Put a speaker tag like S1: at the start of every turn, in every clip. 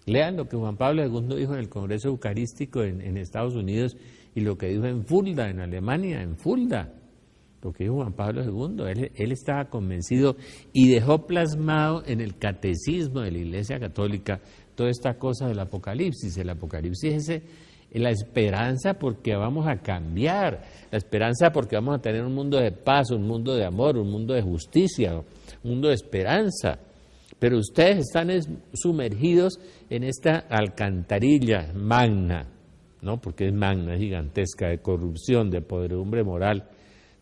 S1: Lean lo que Juan Pablo II dijo en el Congreso Eucarístico en Estados Unidos y lo que dijo en Fulda, en Alemania, en Fulda. Lo que dijo Juan Pablo II, él estaba convencido y dejó plasmado en el catecismo de la Iglesia Católica toda esta cosa del Apocalipsis. El Apocalipsis es la esperanza porque vamos a cambiar, la esperanza porque vamos a tener un mundo de paz, un mundo de amor, un mundo de justicia, un mundo de esperanza. Pero ustedes están sumergidos en esta alcantarilla magna, ¿no? Porque es magna, gigantesca, de corrupción, de podredumbre moral,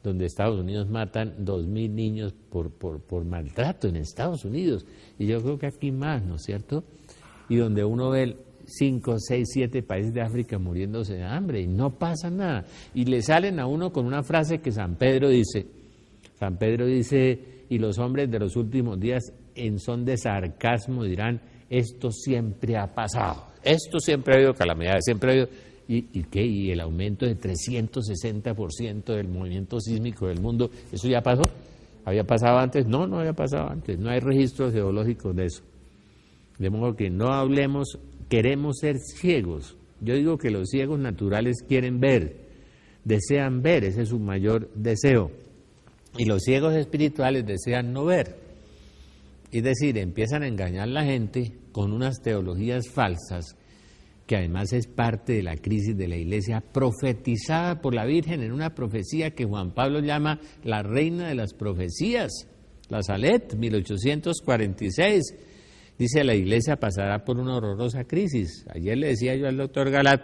S1: donde Estados Unidos matan 2.000 niños por maltrato en Estados Unidos, y yo creo que aquí más, ¿no es cierto? Y donde uno ve 5, 6, 7 países de África muriéndose de hambre y no pasa nada, y le salen a uno con una frase que San Pedro dice, y los hombres de los últimos días en son de sarcasmo dirán, esto siempre ha pasado, esto siempre ha habido calamidades, siempre ha habido... ¿Y qué? ¿Y el aumento de 360% del movimiento sísmico del mundo? ¿Eso ya pasó? ¿Había pasado antes? No, no había pasado antes. No hay registros geológicos de eso. De modo que no hablemos, queremos ser ciegos. Yo digo que los ciegos naturales quieren ver, desean ver, ese es su mayor deseo. Y los ciegos espirituales desean no ver. Es decir, empiezan a engañar a la gente con unas teologías falsas, que además es parte de la crisis de la Iglesia, profetizada por la Virgen en una profecía que Juan Pablo llama la reina de las profecías, la Salet, 1846. Dice, la Iglesia pasará por una horrorosa crisis. Ayer le decía yo al doctor Galat,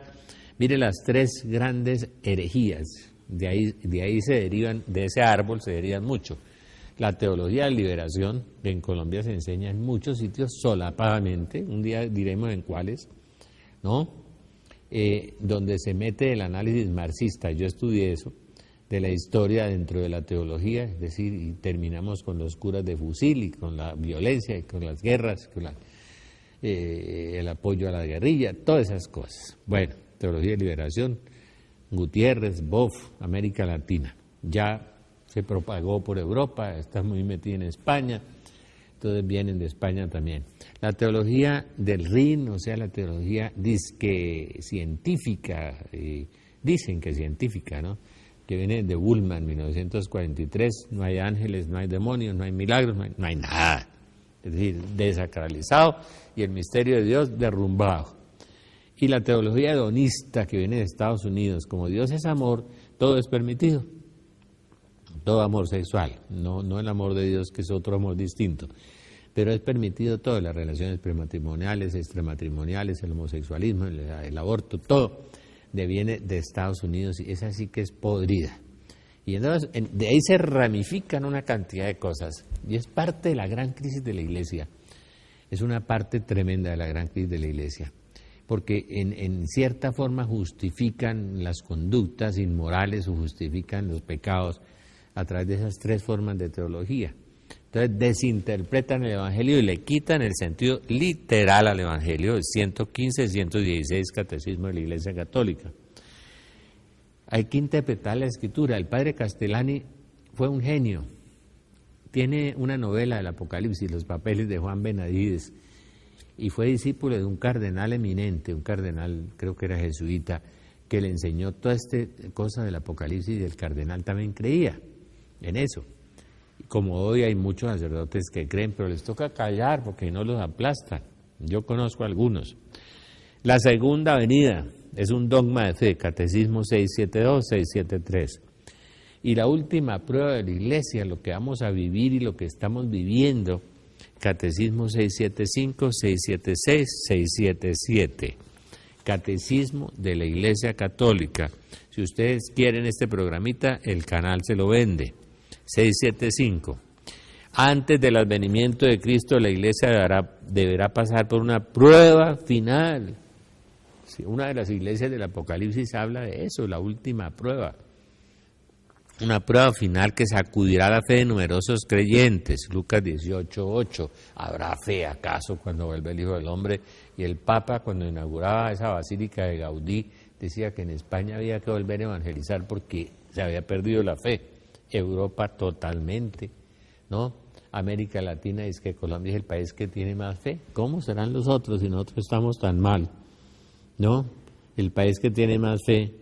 S1: mire las 3 grandes herejías, de ahí se derivan, de ese árbol se derivan mucho. La teología de liberación, que en Colombia se enseña en muchos sitios solapadamente, un día diremos en cuáles, ¿no? Donde se mete el análisis marxista, yo estudié eso, de la historia dentro de la teología, es decir, y terminamos con los curas de fusil y con la violencia y con las guerras, con el apoyo a la guerrilla, todas esas cosas. Bueno, teología de liberación, Gutiérrez, Boff, América Latina, ya se propagó por Europa, está muy metida en España, entonces vienen de España también. La teología del Rin, o sea, la teología disque científica, dicen que científica, ¿no? Que viene de Bullman, 1943, no hay ángeles, no hay demonios, no hay milagros, no hay nada. Es decir, desacralizado y el misterio de Dios derrumbado. Y la teología hedonista que viene de Estados Unidos, como Dios es amor, todo es permitido. Todo amor sexual, no el amor de Dios, que es otro amor distinto, pero es permitido todo, las relaciones prematrimoniales, extramatrimoniales, el homosexualismo, el aborto, todo viene de Estados Unidos y esa sí que es podrida. Y entonces de ahí se ramifican una cantidad de cosas y es parte de la gran crisis de la Iglesia, es una parte tremenda de la gran crisis de la Iglesia, porque en cierta forma justifican las conductas inmorales o justifican los pecados a través de esas 3 formas de teología. Entonces desinterpretan el Evangelio y le quitan el sentido literal al Evangelio, el 115, 116 Catecismo de la Iglesia Católica. Hay que interpretar la Escritura. El padre Castellani fue un genio. Tiene una novela del Apocalipsis, Los papeles de Juan Benavides, y fue discípulo de un cardenal eminente, un cardenal, creo que era jesuita, que le enseñó toda esta cosa del Apocalipsis y el cardenal también creía en eso. Como hoy hay muchos sacerdotes que creen, pero les toca callar porque no los aplastan. Yo conozco algunos. La segunda venida es un dogma de fe, Catecismo 672, 673. Y la última prueba de la Iglesia, lo que vamos a vivir y lo que estamos viviendo, Catecismo 675, 676, 677. Catecismo de la Iglesia Católica. Si ustedes quieren este programita, el canal se lo vende. 675. Antes del advenimiento de Cristo, la Iglesia deberá pasar por una prueba final. Sí, una de las iglesias del Apocalipsis habla de eso, la última prueba. Una prueba final que sacudirá la fe de numerosos creyentes. Lucas 18:8. ¿Habrá fe acaso cuando vuelva el Hijo del Hombre? Y el Papa, cuando inauguraba esa basílica de Gaudí, decía que en España había que volver a evangelizar porque se había perdido la fe. Europa totalmente, ¿no? América Latina dice que Colombia es el país que tiene más fe. ¿Cómo serán los otros si nosotros estamos tan mal? ¿No? El país que tiene más fe.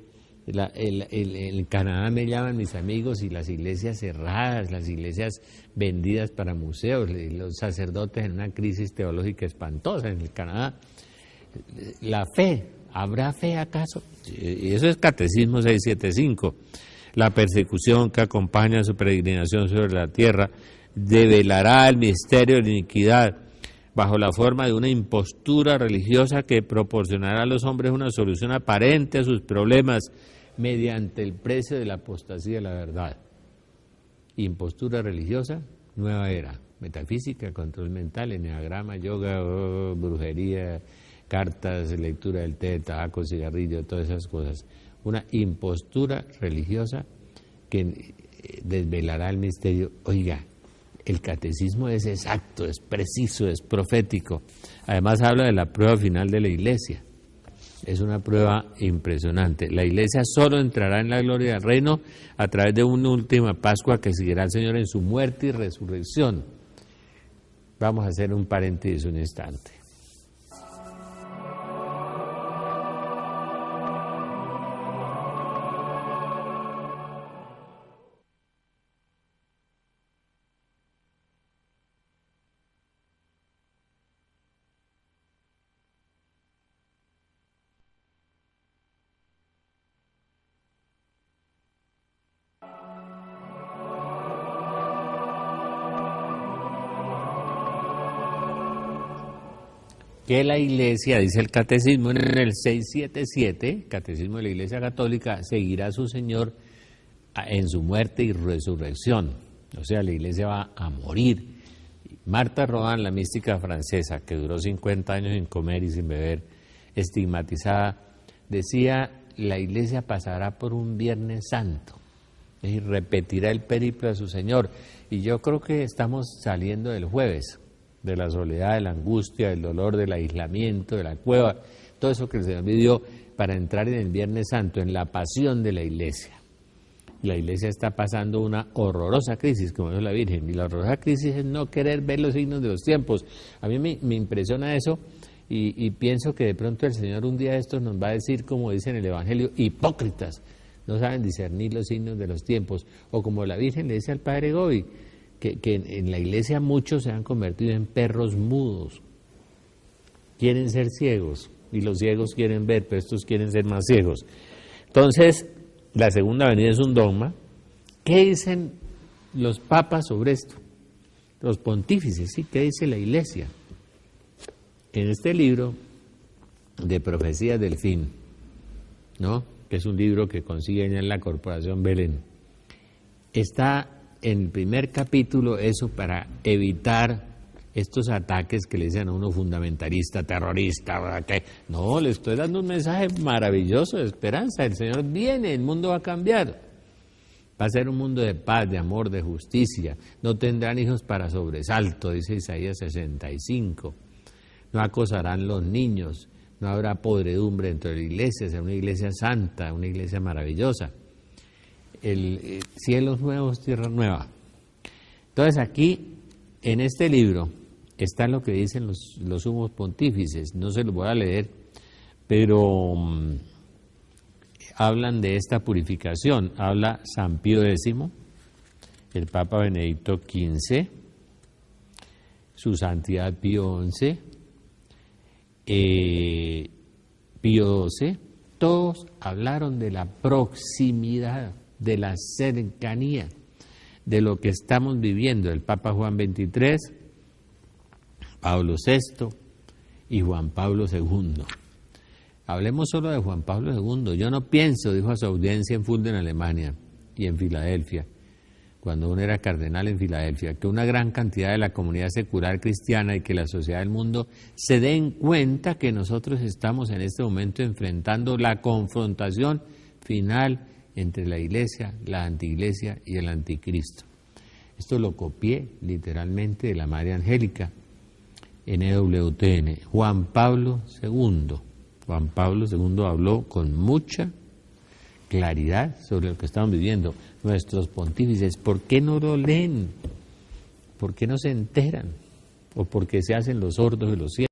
S1: En Canadá me llaman mis amigos y las iglesias cerradas, las iglesias vendidas para museos, los sacerdotes en una crisis teológica espantosa en el Canadá. La fe, ¿habrá fe acaso? Y eso es Catecismo 675. La persecución que acompaña su peregrinación sobre la tierra develará el misterio de la iniquidad bajo la forma de una impostura religiosa que proporcionará a los hombres una solución aparente a sus problemas mediante el precio de la apostasía de la verdad. Impostura religiosa, nueva era, metafísica, control mental, enneagrama, yoga, brujería, cartas, lectura del té, tabaco, cigarrillo, todas esas cosas. Una impostura religiosa que desvelará el misterio. Oiga, el catecismo es exacto, es preciso, es profético. Además habla de la prueba final de la iglesia. Es una prueba impresionante. La iglesia solo entrará en la gloria del reino a través de una última Pascua que seguirá el Señor en su muerte y resurrección. Vamos a hacer un paréntesis un instante. Que la iglesia, dice el catecismo en el 677, catecismo de la Iglesia Católica, seguirá a su Señor en su muerte y resurrección. O sea, la iglesia va a morir. Martha Robin, la mística francesa, que duró 50 años sin comer y sin beber, estigmatizada, decía, la iglesia pasará por un Viernes Santo y repetirá el periplo de su Señor. Y yo creo que estamos saliendo del jueves, de la soledad, de la angustia, del dolor, del aislamiento, de la cueva, todo eso que el Señor vivió para entrar en el Viernes Santo, en la pasión de la iglesia. La iglesia está pasando una horrorosa crisis, como dijo la Virgen, y la horrorosa crisis es no querer ver los signos de los tiempos. A mí me impresiona eso y pienso que de pronto el Señor un día de estos nos va a decir, como dice en el Evangelio, hipócritas, no saben discernir los signos de los tiempos, o como la Virgen le dice al Padre Gobi, que en la iglesia muchos se han convertido en perros mudos, quieren ser ciegos, y los ciegos quieren ver, pero estos quieren ser más ciegos. Entonces, la segunda venida es un dogma. ¿Qué dicen los papas sobre esto? Los pontífices, ¿sí? ¿Qué dice la iglesia? En este libro de Profecías del Fin, ¿no?, que es un libro que consiguen en la Corporación Belén, está en el primer capítulo eso para evitar estos ataques que le dicen a uno fundamentalista, terrorista, que no, le estoy dando un mensaje maravilloso de esperanza. El Señor viene, el mundo va a cambiar. Va a ser un mundo de paz, de amor, de justicia. No tendrán hijos para sobresalto, dice Isaías 65. No acosarán los niños, no habrá podredumbre dentro de la iglesia, será una iglesia santa, una iglesia maravillosa. Cielos nuevos, tierra nueva. Entonces aquí, en este libro, está lo que dicen los sumos pontífices, no se los voy a leer, pero hablan de esta purificación. Habla San Pío X, el Papa Benedicto XV, su Santidad Pío XI, Pío XII, todos hablaron de la proximidad, de la cercanía, de lo que estamos viviendo. El Papa Juan XXIII, Pablo VI y Juan Pablo II. Hablemos solo de Juan Pablo II. Yo no pienso, dijo a su audiencia en Fulda, en Alemania, y en Filadelfia, cuando uno era cardenal en Filadelfia, que una gran cantidad de la comunidad secular cristiana y que la sociedad del mundo se den cuenta que nosotros estamos en este momento enfrentando la confrontación final entre la iglesia, la antiiglesia y el anticristo. Esto lo copié literalmente de la Madre Angélica en EWTN. Juan Pablo II habló con mucha claridad sobre lo que estamos viviendo. Nuestros pontífices, ¿por qué no lo leen? por qué no se enteran? ¿O por qué se hacen los sordos y los ciegos?